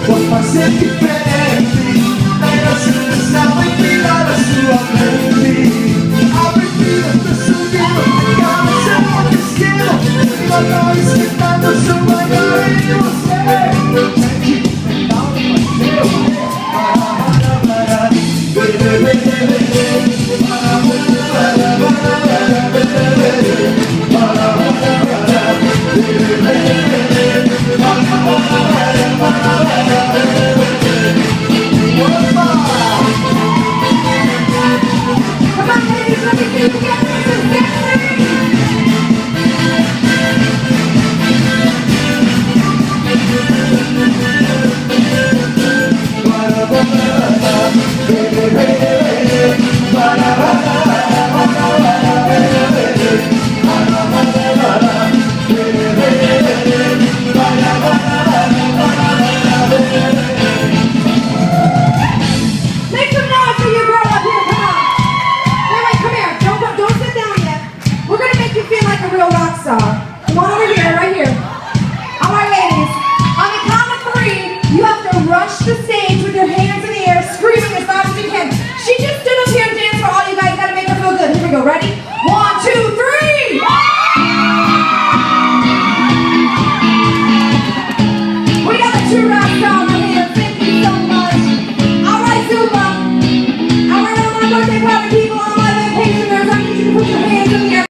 Pode ser diferente, era assim, estava inclinada a sua mente. A bebida tá subindo, a cabeça no destino. E ela tá esquentando o seu banho em você. Sentimental, Come on over here.